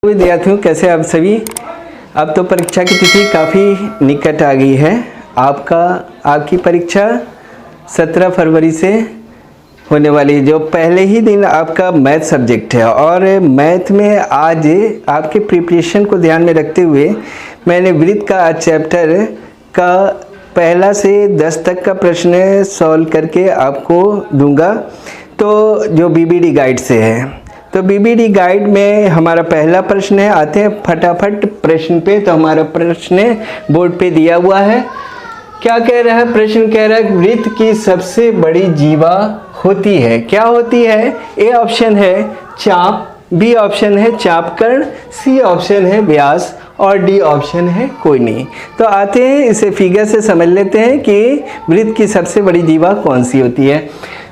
विद्यार्थियों, कैसे आप सभी। अब तो परीक्षा की तिथि काफ़ी निकट आ गई है। आपकी परीक्षा 17 फरवरी से होने वाली है, जो पहले ही दिन आपका मैथ सब्जेक्ट है। और मैथ में आज आपके प्रिपरेशन को ध्यान में रखते हुए मैंने वृत्त का चैप्टर का पहला से 10 तक का प्रश्न सॉल्व करके आपको दूंगा, तो जो बीबीडी गाइड से है। तो बीबीडी गाइड में हमारा पहला प्रश्न है। आते हैं फटाफट प्रश्न पे। तो हमारा प्रश्न बोर्ड पे दिया हुआ है। क्या कह रहा है प्रश्न? कह रहा है वृत्त की सबसे बड़ी जीवा होती है। क्या होती है? ए ऑप्शन है चाप, बी ऑप्शन है चापकर्ण, सी ऑप्शन है व्यास और डी ऑप्शन है कोई नहीं। तो आते हैं इसे फिगर से समझ लेते हैं कि वृत्त की सबसे बड़ी जीवा कौन सी होती है।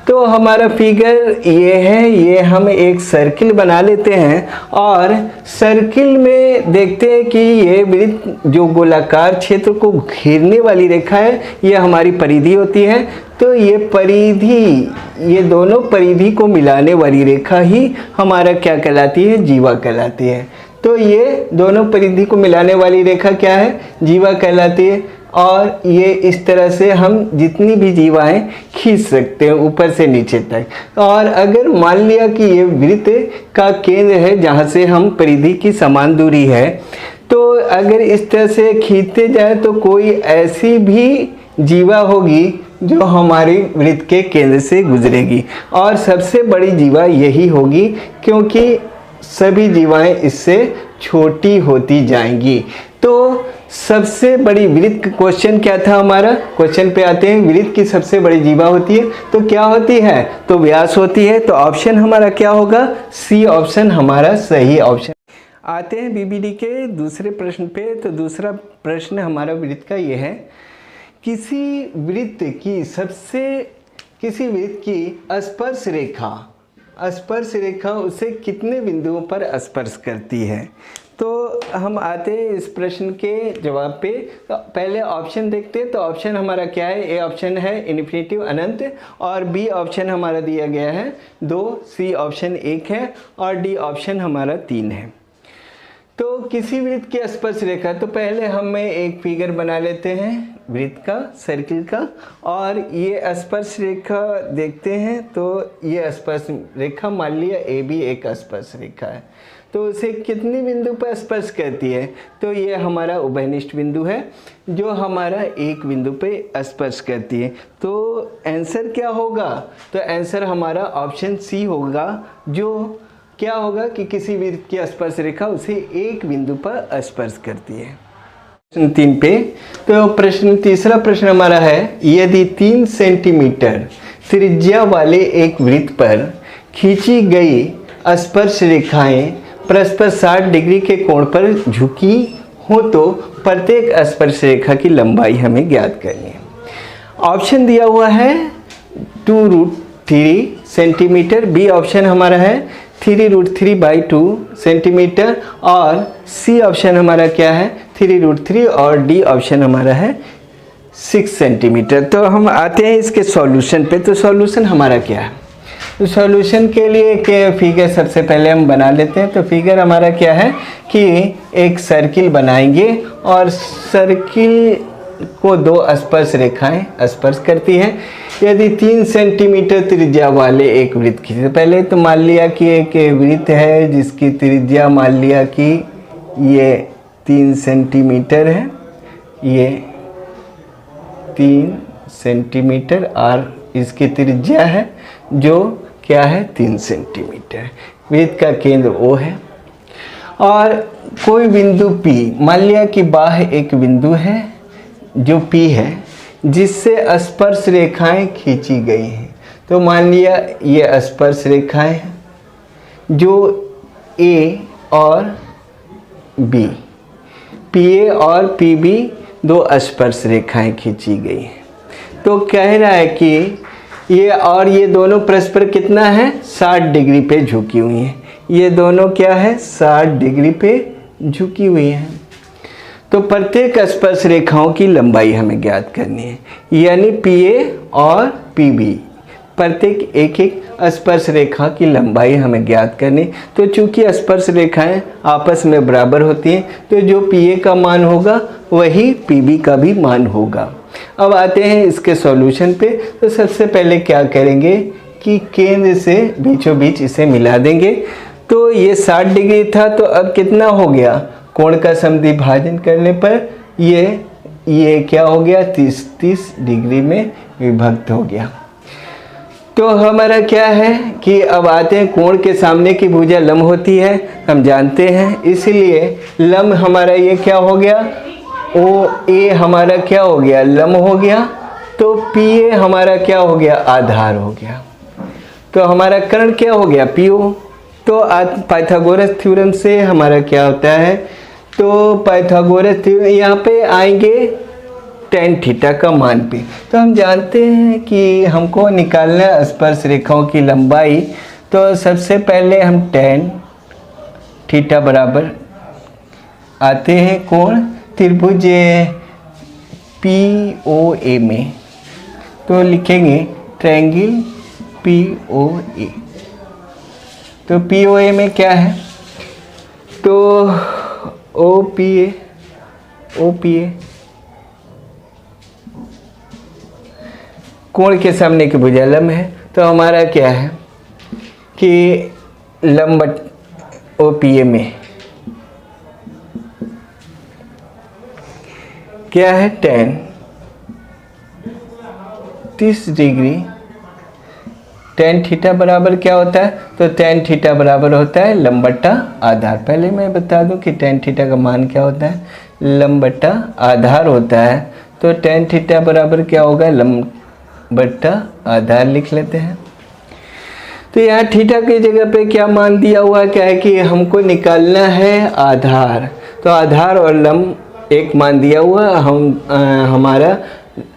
तो हमारा फिगर ये है, ये हम एक सर्किल बना लेते हैं और सर्किल में देखते हैं कि ये वृत्त जो गोलाकार क्षेत्र को घेरने वाली रेखा है, ये हमारी परिधि होती है। तो ये परिधि, ये दोनों परिधि को मिलाने वाली रेखा ही हमारा क्या कहलाती है? जीवा कहलाती है। तो ये दोनों परिधि को मिलाने वाली रेखा क्या है? जीवा कहलाती है। और ये इस तरह से हम जितनी भी जीवाएं खींच सकते हैं ऊपर से नीचे तक। और अगर मान लिया कि ये वृत्त का केंद्र है जहाँ से हम परिधि की समान दूरी है, तो अगर इस तरह से खींचते जाए तो कोई ऐसी भी जीवा होगी जो हमारी वृत्त के केंद्र से गुजरेगी, और सबसे बड़ी जीवा यही होगी, क्योंकि सभी जीवाएं इससे छोटी होती जाएंगी। तो सबसे बड़ी वृत्त, क्वेश्चन क्या था हमारा? क्वेश्चन पे आते हैं। वृत्त की सबसे बड़ी जीवा होती है तो क्या होती है? तो व्यास होती है। तो ऑप्शन हमारा क्या होगा? सी ऑप्शन हमारा सही ऑप्शन। आते हैं बीबीडी के दूसरे प्रश्न पे। तो दूसरा प्रश्न हमारा वृत्त का ये है, किसी वृत्त की स्पर्श रेखा उसे कितने बिंदुओं पर स्पर्श करती है। तो हम आते हैं इस प्रश्न के जवाब पे। तो पहले ऑप्शन देखते हैं। तो ऑप्शन हमारा क्या है? ए ऑप्शन है इन्फिनिटिव अनंत, और बी ऑप्शन हमारा दिया गया है 2, सी ऑप्शन 1 है और डी ऑप्शन हमारा 3 है। तो किसी वृत्त की स्पर्श रेखा, तो पहले हमें एक फिगर बना लेते हैं वृत्त का, सर्किल का, और ये स्पर्श रेखा देखते हैं। तो ये स्पर्श रेखा मान लिया ए बी एक स्पर्श रेखा है, तो उसे कितनी बिंदु पर स्पर्श करती है? तो ये हमारा उभयनिष्ठ बिंदु है जो हमारा एक बिंदु पे स्पर्श करती है। तो आंसर क्या होगा? तो आंसर हमारा ऑप्शन सी होगा, जो क्या होगा कि किसी वृत्त की स्पर्श रेखा उसे एक बिंदु पर स्पर्श करती है। प्रश्न 3 पे। तो तीसरा प्रश्न हमारा है, यदि 3 सेंटीमीटर त्रिज्या वाले एक वृत्त पर खींची गई स्पर्श रेखाएं परस्पर 60 डिग्री के कोण पर झुकी हो तो प्रत्येक स्पर्श रेखा की लंबाई हमें ज्ञात करनी है। ऑप्शन दिया हुआ है 2√3 सेंटीमीटर, बी ऑप्शन हमारा है 3√3/2 सेंटीमीटर, और सी ऑप्शन हमारा क्या है? 3√3, और डी ऑप्शन हमारा है 6 सेंटीमीटर। तो हम आते हैं इसके सॉल्यूशन पे। तो सॉल्यूशन हमारा क्या है? तो सॉल्यूशन के लिए के फिगर सबसे पहले हम बना लेते हैं। तो फिगर हमारा क्या है कि एक सर्किल बनाएंगे और सर्किल को 2 स्पर्श रेखाएं स्पर्श करती हैं। यदि 3 सेंटीमीटर त्रिज्या वाले एक वृत्त की, तो पहले तो मान लिया कि एक वृत्त है जिसकी त्रिज्या मान लिया कि ये 3 सेंटीमीटर है, ये 3 सेंटीमीटर, और इसकी त्रिज्या है जो क्या है? 3 सेंटीमीटर। वृत्त का केंद्र O है और कोई बिंदु P, मान लिया कि बाह्य एक बिंदु है जो P है, जिससे स्पर्श रेखाएं खींची गई हैं। तो मान लिया ये स्पर्श रेखाएं हैं जो A और B, PA और PB 2 स्पर्श रेखाएं खींची गई हैं। तो कह रहा है कि ये और ये दोनों परस्पर कितना है? 60 डिग्री पे झुकी हुई हैं। ये दोनों क्या है? 60 डिग्री पे झुकी हुई हैं। तो प्रत्येक स्पर्श रेखाओं की लंबाई हमें ज्ञात करनी है, यानी PA और PB प्रत्येक एक एक स्पर्श रेखा की लंबाई हमें ज्ञात करनी। तो चूंकि स्पर्श रेखाएं आपस में बराबर होती हैं, तो जो PA का मान होगा वही PB का भी मान होगा। अब आते हैं इसके सॉल्यूशन पे। तो सबसे पहले क्या करेंगे कि केंद्र से बीचों बीच इसे मिला देंगे। तो ये 60 डिग्री था, तो अब कितना हो गया, कोण का समद्विभाजन करने पर ये क्या हो गया, 30 डिग्री में विभक्त हो गया। तो हमारा क्या है कि अब आते हैं कोण के सामने की भुजा लंब होती है, हम जानते हैं, इसलिए लंब हमारा ये क्या हो गया, OA हमारा क्या हो गया, लंब हो गया। तो PA हमारा क्या हो गया, आधार हो गया। तो हमारा कर्ण क्या हो गया, PO। तो पाइथागोरस थ्योरम से हमारा क्या होता है, तो पाइथागोरस थ्योरम यहाँ पे आएंगे tan थीटा का मान पे। तो हम जानते हैं कि हमको निकालना है स्पर्श रेखाओं की लंबाई। तो सबसे पहले हम tan थीटा बराबर आते हैं कोण त्रिभुज POA में, तो लिखेंगे ट्रायंगल POA। तो POA में क्या है, तो OPA कोण के सामने की भुजा लंब है। तो हमारा क्या है कि लंब OPA में क्या है, tan 30 डिग्री। tan थीटा बराबर क्या होता है, तो tan थीटा बराबर होता है लंब बट्टा आधार। पहले मैं बता दूं कि tan थीटा का मान क्या होता है, लंब बट्टा आधार होता है। तो tan थीटा बराबर क्या होगा, लंब बट्टा आधार लिख लेते हैं। तो यहाँ थीटा की जगह पे क्या मान दिया हुआ है, क्या है कि हमको निकालना है आधार। तो आधार और लंब एक मान दिया हुआ, हमारा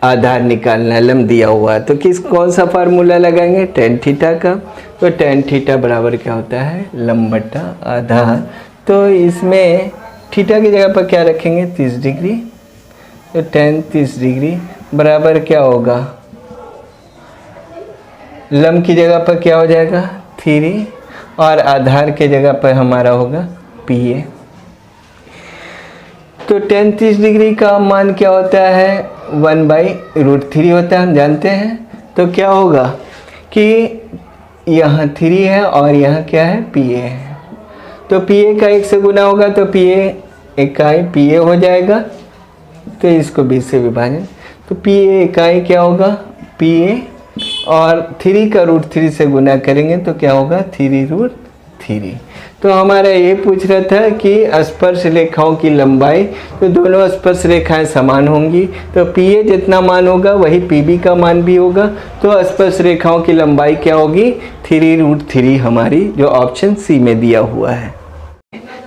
आधार निकालना है, लंब दिया हुआ है। तो कौन सा फार्मूला लगाएंगे, tan थीटा का। तो tan थीटा बराबर क्या होता है, लंब बट्टा आधार। तो इसमें थीटा की जगह पर क्या रखेंगे, 30 डिग्री। तो tan 30 डिग्री बराबर क्या होगा, लंब की जगह पर क्या हो जाएगा 3 और आधार के जगह पर हमारा होगा PA। तो tan 30 डिग्री का मान क्या होता है, 1/√3 होता है, हम जानते हैं। तो क्या होगा कि यहाँ 3 है और यहाँ क्या है, PA है। तो PA का 1 से गुना होगा, तो PA इकाई PA हो जाएगा। तो इसको 20 से विभाजन, तो PA इकाई क्या होगा, PA, और 3 का √3 से गुना करेंगे तो क्या होगा, 3√3। तो हमारा ये पूछ रहा था कि स्पर्श रेखाओं की लंबाई, तो दोनों स्पर्श रेखाएं समान होंगी, तो PA जितना मान होगा वही PB का मान भी होगा। तो स्पर्श रेखाओं की लंबाई क्या होगी, 3√3 हमारी, जो ऑप्शन C में दिया हुआ है।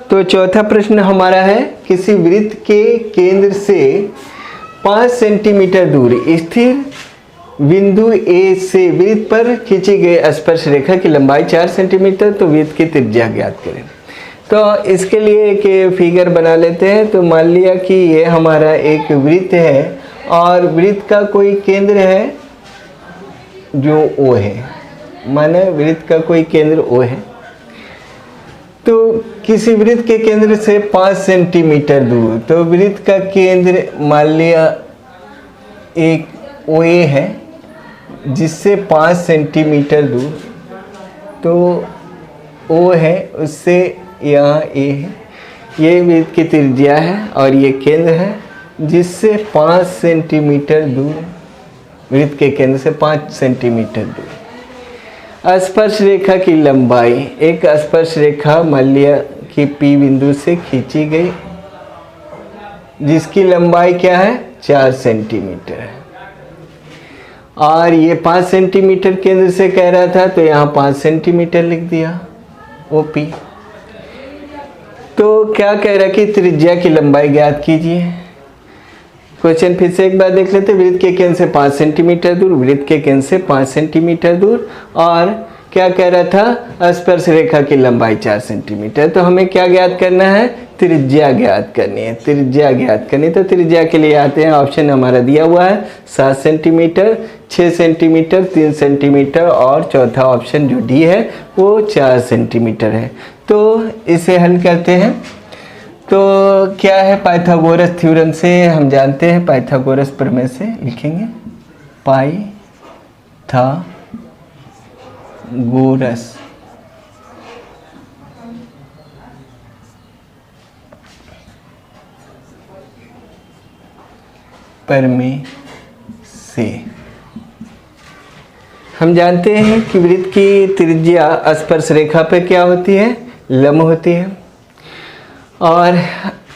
तो चौथा प्रश्न हमारा है, किसी वृत्त के केंद्र से 5 सेंटीमीटर दूर स्थिर बिंदु A से वृत्त पर खींची गई स्पर्श रेखा की लंबाई 4 सेंटीमीटर, तो वृत्त की त्रिज्या ज्ञात करें। तो इसके लिए एक फिगर बना लेते हैं। तो मान लिया कि ये हमारा एक वृत्त है और वृत्त का कोई केंद्र है जो O है, माने वृत्त का कोई केंद्र O है। तो किसी वृत्त के केंद्र से 5 सेंटीमीटर दूर, तो वृत्त का केंद्र मान लिया एक OA है जिससे 5 सेंटीमीटर दूर, तो O है उससे यहाँ A है, ये वृत्त की त्रिज्या है और ये केंद्र है जिससे 5 सेंटीमीटर दूर, वृत्त के केंद्र से 5 सेंटीमीटर दूर। स्पर्श रेखा की लंबाई, एक स्पर्श रेखा मान लिया कि P बिंदु से खींची गई जिसकी लंबाई क्या है, 4 सेंटीमीटर है, और ये 5 सेंटीमीटर केंद्र से कह रहा था, तो यहाँ 5 सेंटीमीटर लिख दिया OP। तो क्या कह रहा है कि त्रिज्या की लंबाई ज्ञात कीजिए। क्वेश्चन फिर से एक बार देख लेते। वृत्त के केंद्र से 5 सेंटीमीटर दूर, वृत्त के केंद्र से 5 सेंटीमीटर दूर, और क्या कह रहा था, स्पर्श रेखा की लंबाई 4 सेंटीमीटर। तो हमें क्या ज्ञात करना है, त्रिज्या ज्ञात करनी है, त्रिज्या ज्ञात करनी है। तो त्रिज्या के लिए आते हैं, ऑप्शन हमारा दिया हुआ है 7 सेंटीमीटर, 6 सेंटीमीटर, 3 सेंटीमीटर और चौथा ऑप्शन जो डी है वो 4 सेंटीमीटर है। तो इसे हल करते हैं। तो क्या है, पाइथागोरस थ्योरम से हम जानते हैं, पाइथागोरस प्रमेय से लिखेंगे पाइथागोरस प्रमेय से हम जानते हैं कि वृत्त की त्रिज्या स्पर्श रेखा पे क्या होती है, लंब होती है। और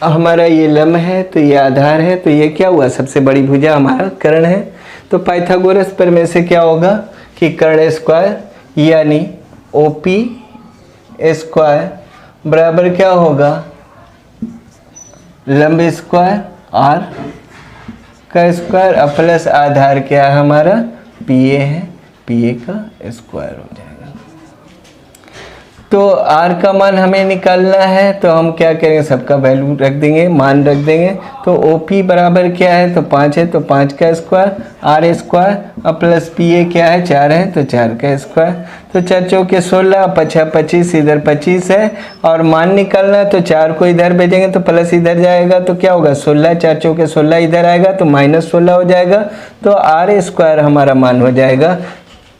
हमारा ये लंब है तो ये आधार है, तो ये क्या हुआ, सबसे बड़ी भुजा हमारा कर्ण है। तो पाइथागोरस प्रमेय से क्या होगा कि कर्ण स्क्वायर यानी OP स्क्वायर बराबर क्या होगा, लंब स्क्वायर R का स्क्वायर प्लस आधार क्या है हमारा PA है, PA का स्क्वायर हो जाएगा। तो R का मान हमें निकालना है, तो हम क्या करेंगे, सबका वैल्यू रख देंगे, मान रख देंगे। तो OP बराबर क्या है, तो 5 है, तो 5 का square R square plus PA क्या है, 4 है, तो 4 का स्क्वायर। तो 4 चौके 16, 5 25, इधर 25 है और मान निकालना है, तो 4 को इधर भेजेंगे तो प्लस इधर जाएगा, तो क्या होगा 16, 4 चौके 16 इधर आएगा तो -16 हो जाएगा। तो R स्क्वायर हमारा मान हो जाएगा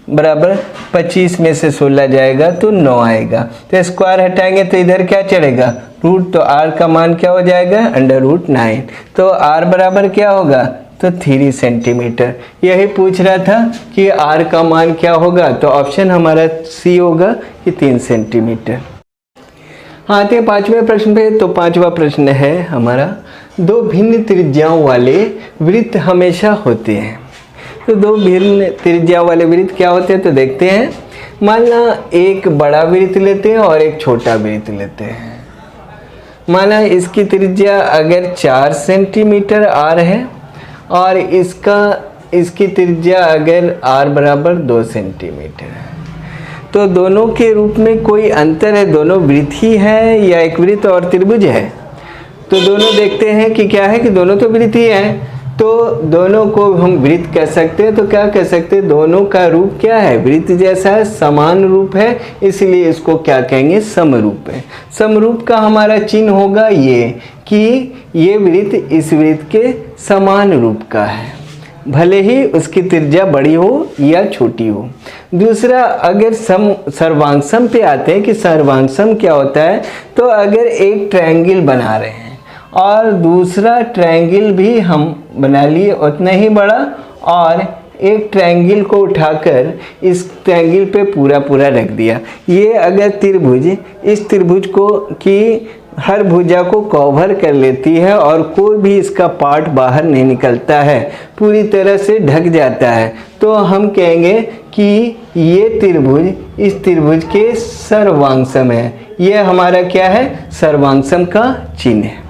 बराबर 25 में से 16 जाएगा तो 9 आएगा। तो स्क्वायर हटाएंगे तो इधर क्या चढ़ेगा, रूट, तो R का मान क्या हो जाएगा, √9। तो R बराबर क्या होगा, तो 3 सेंटीमीटर। यही पूछ रहा था कि R का मान क्या होगा, तो ऑप्शन हमारा C होगा कि 3 सेंटीमीटर। हाँ, आते हैं 5वें प्रश्न पे। तो 5वां प्रश्न है हमारा, दो भिन्न त्रिज्याओं वाले वृत्त हमेशा होते हैं। तो दो भिन्न त्रिज्या वाले वृत्त क्या होते हैं, तो देखते हैं। माना एक बड़ा वृत्त लेते हैं और एक छोटा वृत्त लेते हैं। माना इसकी त्रिज्या अगर 4 सेंटीमीटर R है और इसकी त्रिज्या अगर R बराबर 2 सेंटीमीटर है, तो दोनों के रूप में कोई अंतर है, दोनों वृत्त ही है या एक वृत्त और त्रिभुज है। तो दोनों देखते हैं कि क्या है, कि दोनों तो वृत्त ही है, तो दोनों को हम वृत्त कह सकते हैं। तो क्या कह सकते हैं, दोनों का रूप क्या है, वृत्त जैसा है, समान रूप है, इसलिए इसको क्या कहेंगे, समरूप है। समरूप का हमारा चिन्ह होगा ये कि ये वृत्त इस वृत्त के समान रूप का है, भले ही उसकी त्रिज्या बड़ी हो या छोटी हो। दूसरा, अगर सर्वांग सम पे आते हैं कि सर्वांग सम क्या होता है, तो अगर एक ट्रायंगल बना रहे हैं और दूसरा ट्रायंगल भी हम बना लिए उतना ही बड़ा, और एक ट्रायंगल को उठाकर इस ट्रायंगल पे पूरा रख दिया। ये अगर त्रिभुज इस त्रिभुज को की हर भुजा को कवर कर लेती है और कोई भी इसका पार्ट बाहर नहीं निकलता है, पूरी तरह से ढक जाता है, तो हम कहेंगे कि ये त्रिभुज इस त्रिभुज के सर्वांगसम है। ये हमारा क्या है, सर्वांगसम का चिन्ह है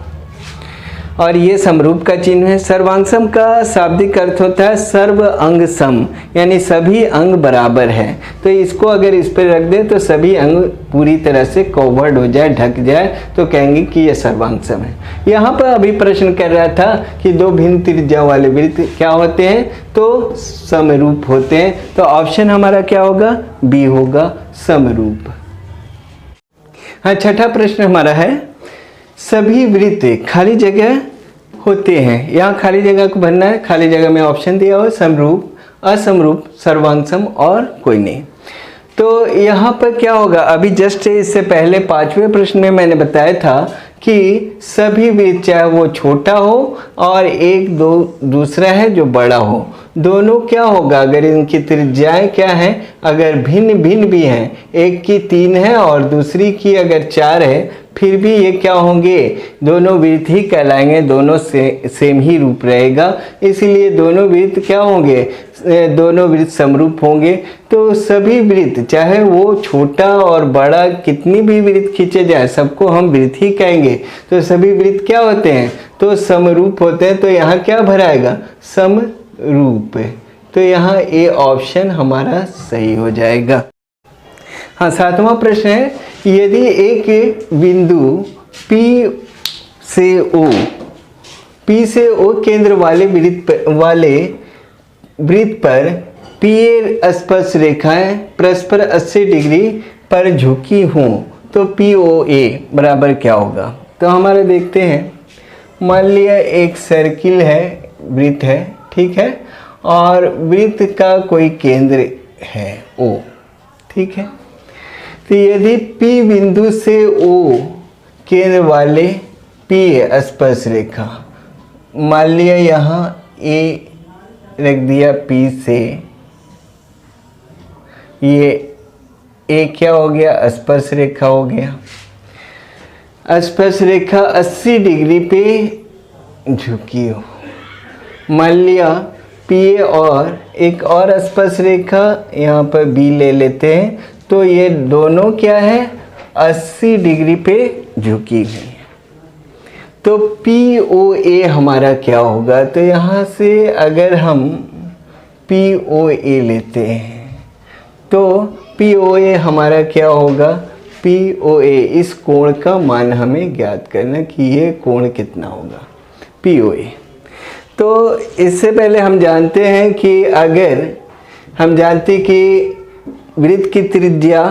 और ये समरूप का चिन्ह है। सर्वांगसम का शाब्दिक अर्थ होता है सर्व अंग सम, यानी सभी अंग बराबर है। तो इसको अगर इस पर रख दें तो सभी अंग पूरी तरह से कवर्ड हो जाए, ढक जाए, तो कहेंगे कि ये सर्वांगसम है। यहाँ पर अभी प्रश्न कर रहा था कि दो भिन्न त्रिज्या वाले वृत्त क्या होते हैं, तो समरूप होते हैं। तो ऑप्शन हमारा क्या होगा, बी होगा, समरूप। हाँ, छठा प्रश्न हमारा है, सभी वृत्त खाली जगह होते हैं। यहाँ खाली जगह को भरना है, खाली जगह में ऑप्शन दिया हो समरूप, असमरूप, सर्वांगसम और कोई नहीं। तो यहाँ पर क्या होगा, अभी जस्ट इससे पहले 5वें प्रश्न में मैंने बताया था कि सभी वृत्त चाहे वो छोटा हो और एक दो दूसरा है जो बड़ा हो, दोनों क्या होगा, अगर इनकी त्रिज्याएं क्या हैं, अगर भिन्न भिन्न भी हैं, एक की 3 है और दूसरी की अगर 4 है, फिर भी ये क्या होंगे, दोनों वृत्त ही कहलाएंगे, दोनों सेम ही रूप रहेगा, इसलिए दोनों वृत्त क्या होंगे, दोनों वृत्त समरूप होंगे। तो सभी वृत्त चाहे वो छोटा और बड़ा कितनी भी वृत्त खींचे जाए, सबको हम वृत्त ही कहेंगे। तो सभी वृत्त क्या होते हैं, तो समरूप होते हैं। तो यहाँ क्या भराएगा, समरूप। तो यहाँ ए ऑप्शन हमारा सही हो जाएगा। हाँ, 7वां प्रश्न है, यदि एक बिंदु P से ओ, P से O केंद्र वाले वृत्त पर PA स्पर्श रेखाएं परस्पर 80 डिग्री पर झुकी हों तो POA बराबर क्या होगा। तो हमारे देखते हैं, मान लिया एक सर्किल है, वृत्त है, ठीक है, और वृत्त का कोई केंद्र है O, ठीक है। तो यदि P बिंदु से O केंद्र वाले PA स्पर्श रेखा, मान लिया यहाँ A रख दिया P से, ये A क्या हो गया, स्पर्श रेखा हो गया। स्पर्श रेखा 80 डिग्री पे झुकी हो। मान लिया PA और एक और स्पर्श रेखा यहाँ पर B ले लेते हैं, तो ये दोनों क्या है, 80 डिग्री पे झुकी हुई है। तो POA हमारा क्या होगा। तो यहाँ से अगर हम POA लेते हैं तो POA हमारा क्या होगा, POA इस कोण का मान हमें ज्ञात करना कि ये कोण कितना होगा POA। तो इससे पहले हम जानते हैं कि अगर हम जानते कि वृत्त की त्रिज्या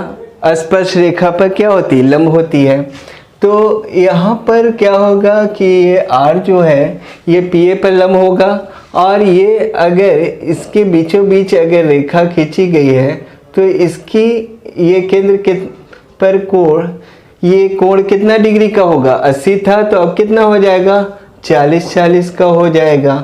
स्पर्श रेखा पर क्या होती है, लंब होती है। तो यहाँ पर क्या होगा कि ये R जो है ये PA पर लंब होगा, और ये अगर इसके बीचों बीच अगर रेखा खींची गई है तो इसकी ये केंद्र के पर कोण, ये कोण कितना डिग्री का होगा, 80 था, तो अब कितना हो जाएगा, 40 का हो जाएगा।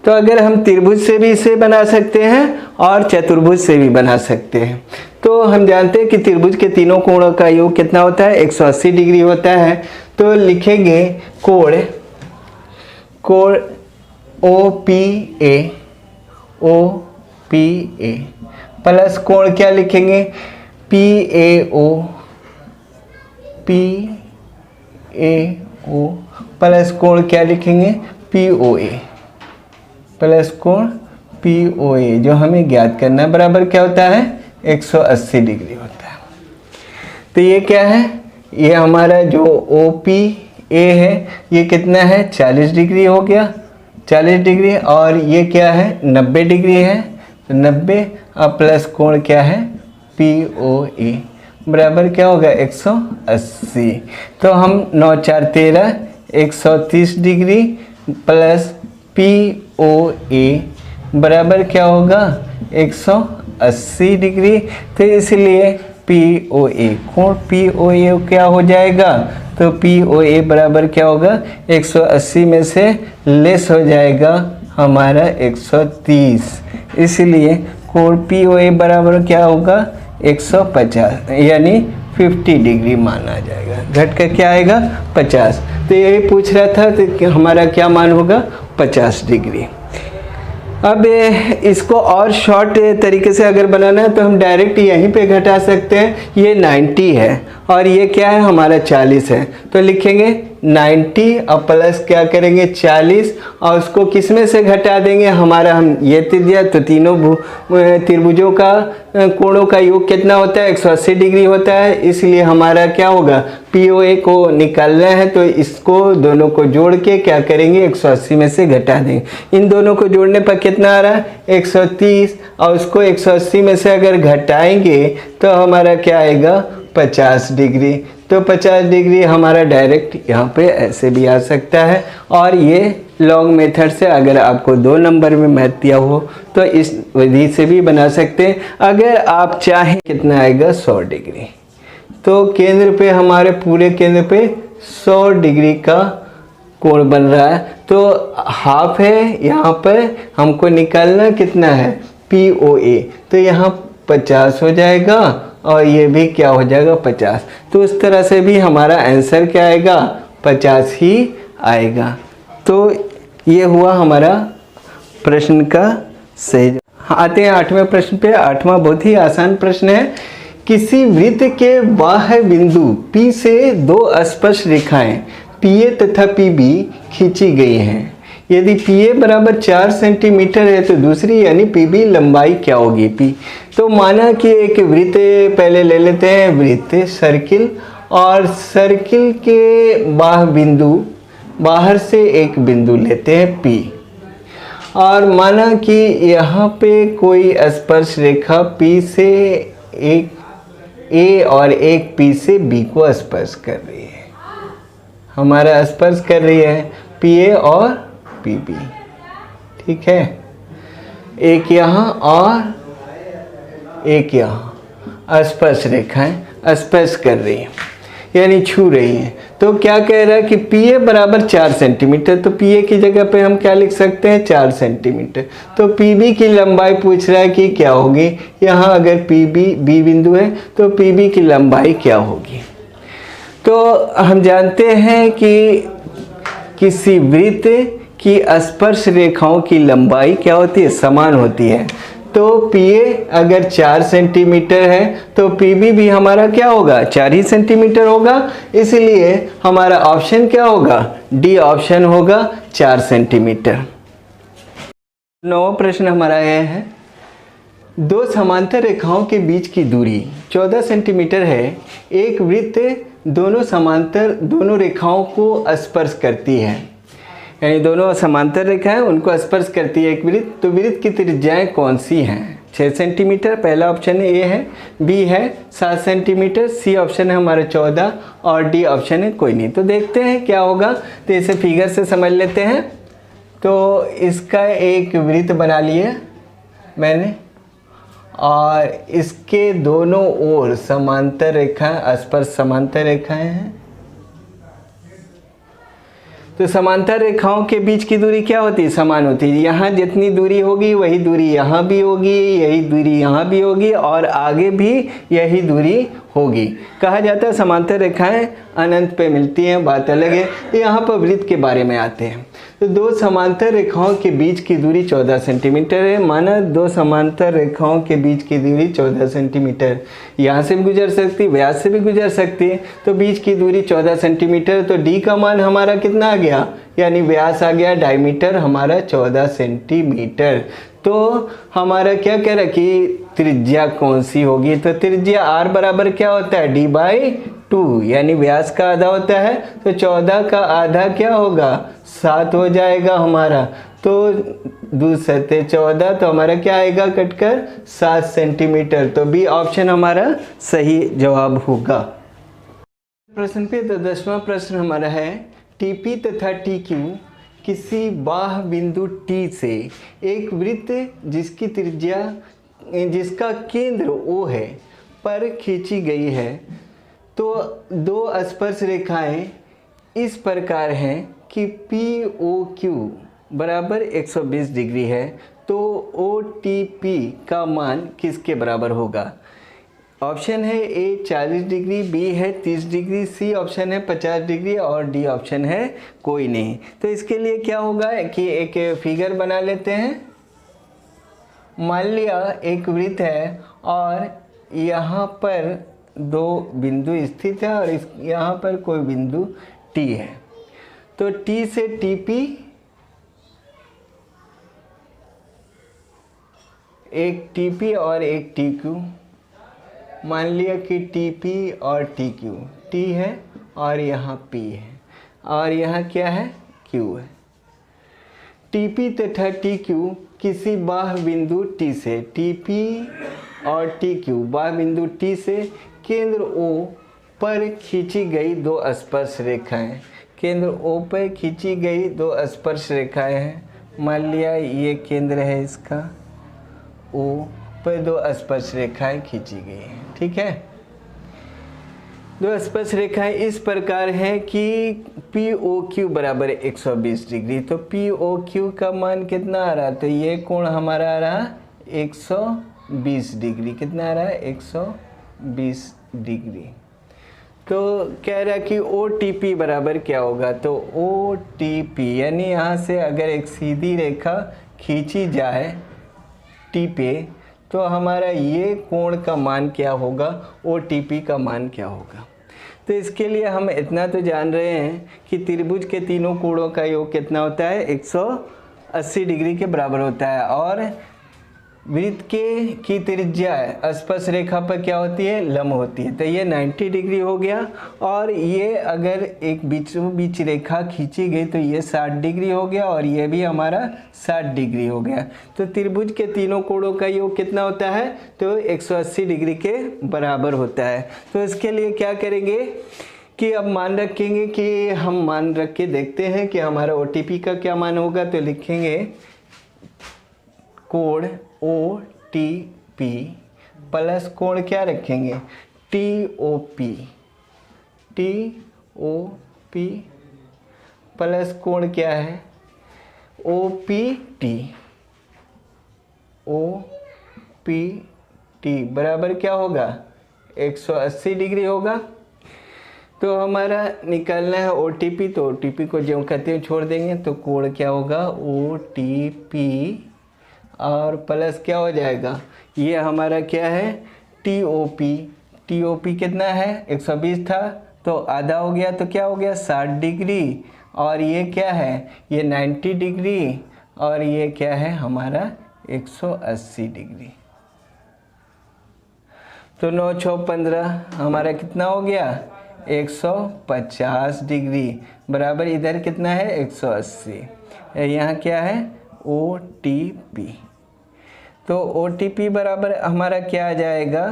तो अगर हम त्रिभुज से भी इसे बना सकते हैं और चतुर्भुज से भी बना सकते हैं। तो हम जानते हैं कि त्रिभुज के तीनों कोणों का योग कितना होता है, 180 डिग्री होता है। तो लिखेंगे कोण OPA प्लस कोण क्या लिखेंगे, PAO प्लस कोण क्या लिखेंगे, POA प्लस कोण POA, जो हमें ज्ञात करना है, बराबर क्या होता है, 180 डिग्री होता है। तो ये क्या है, ये हमारा जो OPA है ये कितना है, 40 डिग्री हो गया, 40 डिग्री, और ये क्या है, 90 डिग्री है, तो 90 और प्लस कोण क्या है, POA बराबर क्या होगा, 180। तो हम 9 4 13 130 डिग्री प्लस POA बराबर क्या होगा, 180 डिग्री। तो इसलिए POA कोण POA क्या हो जाएगा, तो POA बराबर क्या होगा, 180 में से लेस हो जाएगा हमारा 130, इसलिए कोण POA बराबर क्या होगा, 150, यानी 50 डिग्री माना जाएगा। घट कर क्या आएगा, 50। तो यही पूछ रहा था तो हमारा क्या मान होगा, 50 डिग्री। अब इसको और शॉर्ट तरीके से अगर बनाना है तो हम डायरेक्ट यहीं पे घटा सकते हैं। ये 90 है और ये क्या है, हमारा 40 है, तो लिखेंगे 90 और प्लस क्या करेंगे, 40, और उसको किस में से घटा देंगे, हमारा हम ये त्रिज्या, तो तीनों त्रिभुजों का कोणों का योग कितना होता है, 180 डिग्री होता है। इसलिए हमारा क्या होगा, POA को निकालना है, तो इसको दोनों को जोड़ के क्या करेंगे, 180 में से घटा देंगे। इन दोनों को जोड़ने पर कितना आ रहा है, 130, और उसको 180 में से अगर घटाएंगे तो हमारा क्या आएगा, 50 डिग्री। तो 50 डिग्री हमारा डायरेक्ट यहाँ पे ऐसे भी आ सकता है। और ये लॉन्ग मेथड से अगर आपको 2 नंबर में मैथ दिया हो तो इस विधि से भी बना सकते हैं। अगर आप चाहें कितना आएगा, 100 डिग्री। तो केंद्र पे, हमारे पूरे केंद्र पे 100 डिग्री का कोण बन रहा है। तो हाफ है, यहाँ पर हमको निकालना कितना है, POA, तो यहाँ 50 हो जाएगा और ये भी क्या हो जाएगा, 50। तो इस तरह से भी हमारा आंसर क्या आएगा, 50 ही आएगा। तो ये हुआ हमारा प्रश्न का सही। आते हैं 8वें प्रश्न पे। 8वां बहुत ही आसान प्रश्न है। किसी वृत्त के बाह्य बिंदु P से 2 स्पर्श रेखाएं PA तथा PB खींची गई हैं। यदि PA बराबर 4 सेंटीमीटर है तो दूसरी यानी PB लंबाई क्या होगी, P। तो माना कि एक वृत्त पहले ले लेते हैं, वृत्त सर्किल, और सर्किल के बाह्य बिंदु बाहर से एक बिंदु लेते हैं P, और माना कि यहाँ पे कोई स्पर्श रेखा P से एक A और एक P से B को स्पर्श कर रही है। हमारा स्पर्श कर रही है PA और PB, ठीक है। एक यहाँ और एक यहाँ स्पर्श रेखाएं स्पर्श कर रही हैं, यानी छू रही हैं। तो क्या कह रहा है कि PA बराबर 4 सेंटीमीटर, तो PA की जगह पे हम क्या लिख सकते हैं 4 सेंटीमीटर। तो PB की लंबाई पूछ रहा है कि क्या होगी। यहाँ अगर PB B बिंदु है तो PB की लंबाई क्या होगी। तो हम जानते हैं कि किसी वृत्त की स्पर्श रेखाओं की लंबाई क्या होती है, समान होती है। तो PA अगर 4 सेंटीमीटर है तो PB भी हमारा क्या होगा, 4 ही सेंटीमीटर होगा। इसलिए हमारा ऑप्शन क्या होगा, डी ऑप्शन होगा 4 सेंटीमीटर। 9वां प्रश्न हमारा यह है, दो समांतर रेखाओं के बीच की दूरी 14 सेंटीमीटर है। एक वृत्त दोनों रेखाओं को स्पर्श करती है, यानी दोनों समांतर रेखाएं उनको स्पर्श करती है एक वृत्त। तो वृत्त की त्रिज्याएं कौन सी हैं। 6 सेंटीमीटर पहला ऑप्शन है, ए है, बी है 7 सेंटीमीटर, सी ऑप्शन है हमारा 14 और डी ऑप्शन है कोई नहीं। तो देखते हैं क्या होगा। तो इसे फिगर से समझ लेते हैं। तो इसका एक वृत्त बना लिया मैंने, और इसके दोनों ओर समांतर रेखाएं स्पर्श समांतर रेखाएं हैं। तो समांतर रेखाओं के बीच की दूरी क्या होती है, समान होती है। यहाँ जितनी दूरी होगी वही दूरी यहाँ भी होगी, यही दूरी यहाँ भी होगी और आगे भी यही दूरी होगी। कहा जाता है समांतर रेखाएं अनंत पे मिलती हैं, बात अलग है। यहाँ पर वृत्त के बारे में आते हैं। तो दो समांतर रेखाओं के बीच की दूरी 14 सेंटीमीटर है। माना दो समांतर रेखाओं के बीच की दूरी 14 सेंटीमीटर, यहाँ से भी गुजर सकती है, व्यास से भी गुजर सकती है। तो बीच की दूरी 14 सेंटीमीटर, तो डी का मान हमारा कितना आ गया, यानी व्यास आ गया, डायमीटर हमारा 14 सेंटीमीटर। तो हमारा क्या कह रहा है कि त्रिज्या कौन सी होगी। तो त्रिज्या r बराबर क्या होता है, d/2, यानी व्यास का आधा होता है। तो 14 का आधा क्या होगा, 7 हो जाएगा हमारा। तो 2 7 14, तो हमारा क्या आएगा कटकर 7 सेंटीमीटर। तो बी ऑप्शन हमारा सही जवाब होगा। प्रश्न पे तो 10वां प्रश्न हमारा है, TP तथा TQ किसी बाह्य बिंदु T से एक वृत्त जिसकी त्रिज्या जिसका केंद्र O है पर खींची गई है। तो दो स्पर्श रेखाएं इस प्रकार हैं कि POQ बराबर 120 डिग्री है। तो OTP का मान किसके बराबर होगा। ऑप्शन है ए 40 डिग्री, बी है 30 डिग्री, सी ऑप्शन है 50 डिग्री और डी ऑप्शन है कोई नहीं। तो इसके लिए क्या होगा कि एक फिगर बना लेते हैं। मान लिया एक वृत्त है और यहाँ पर दो बिंदु स्थित है और यहाँ पर कोई बिंदु टी है। तो टी से टीपी एक टीपी और एक टीक्यू, मान लिया कि टीपी और टीक्यू, टी है और यहाँ पी है और यहाँ क्या है, क्यू है। टीपी तथा टीक्यू किसी बाह्य बिंदु टी से, टीपी और टीक्यू बाह्य बिंदु टी से केंद्र ओ पर खींची गई दो स्पर्श रेखाएं, केंद्र ओ पर खींची गई दो स्पर्श रेखाएं हैं। मान लिया ये केंद्र है इसका, ओ पर दो स्पर्श रेखाएं खींची गई हैं, ठीक है। दो स्पर्श रेखाएं इस प्रकार हैं कि POQ बराबर 120 डिग्री। तो POQ का मान कितना आ रहा, तो ये कोण हमारा आ रहा 120 डिग्री। कितना आ रहा है, 120 डिग्री। तो कह रहा है कि OTP बराबर क्या होगा। तो OTP यानी यहाँ से अगर एक सीधी रेखा खींची जाए T पे, तो हमारा ये कोण का मान क्या होगा, OTP का मान क्या होगा। तो इसके लिए हम इतना तो जान रहे हैं कि त्रिभुज के तीनों कोणों का योग कितना होता है, 180 डिग्री के बराबर होता है। और वृत्त की त्रिज्या स्पर्श रेखा पर क्या होती है, लंब होती है। तो ये 90 डिग्री हो गया। और ये अगर एक बीचों बीच रेखा खींची गई तो ये 60 डिग्री हो गया और ये भी हमारा 60 डिग्री हो गया। तो त्रिभुज के तीनों कोणों का योग कितना होता है, तो 180 डिग्री के बराबर होता है। तो इसके लिए क्या करेंगे कि अब मान रखेंगे कि हम मान रख के देखते हैं कि हमारा OTP का क्या मान होगा। तो लिखेंगे कोण OTP प्लस कोण क्या रखेंगे, TOP प्लस कोण क्या है, OPT बराबर क्या होगा, 180 डिग्री होगा। तो हमारा निकालना है OTP, तो OTP को जो कहते हैं छोड़ देंगे। तो कोण क्या होगा, OTP और प्लस क्या हो जाएगा, ये हमारा क्या है, TOP कितना है, 120 था तो आधा हो गया तो क्या हो गया, 60 डिग्री। और ये क्या है, ये 90 डिग्री और ये क्या है हमारा 180 डिग्री। तो 9 6 15 हमारा कितना हो गया, 150 डिग्री बराबर इधर कितना है 180। यहाँ क्या है OTP। तो OTP बराबर हमारा क्या आ जाएगा,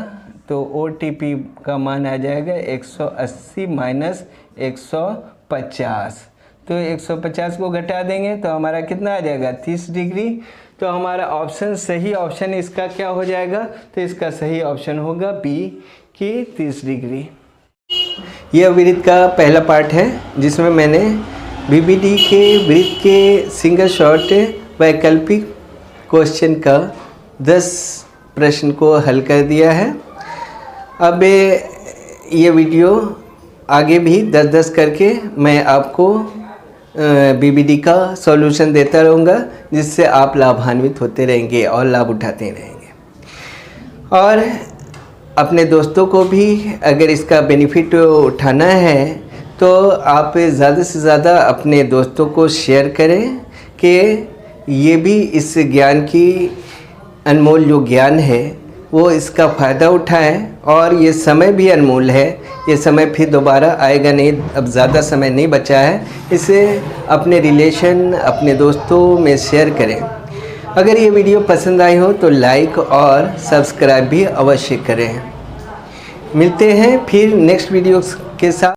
तो OTP का मान आ जाएगा 180 माइनस 150। तो 150 को घटा देंगे तो हमारा कितना आ जाएगा 30 डिग्री। तो हमारा ऑप्शन सही ऑप्शन इसका क्या हो जाएगा, तो इसका सही ऑप्शन होगा B की 30 डिग्री। यह वृत्त का पहला पार्ट है जिसमें मैंने BBD के वृत्त के सिंगल शॉट वैकल्पिक क्वेश्चन का 10 प्रश्न को हल कर दिया है। अब ये वीडियो आगे भी 10-10 करके मैं आपको BBD का सॉल्यूशन देता रहूँगा, जिससे आप लाभान्वित होते रहेंगे और लाभ उठाते रहेंगे। और अपने दोस्तों को भी अगर इसका बेनिफिट उठाना है तो आप ज़्यादा से ज़्यादा अपने दोस्तों को शेयर करें कि ये भी इस ज्ञान की अनमोल जो ज्ञान है वो इसका फ़ायदा उठाएं। और ये समय भी अनमोल है, ये समय फिर दोबारा आएगा नहीं, अब ज़्यादा समय नहीं बचा है। इसे अपने रिलेशन अपने दोस्तों में शेयर करें। अगर ये वीडियो पसंद आई हो तो लाइक और सब्सक्राइब भी अवश्य करें। मिलते हैं फिर नेक्स्ट वीडियो के साथ।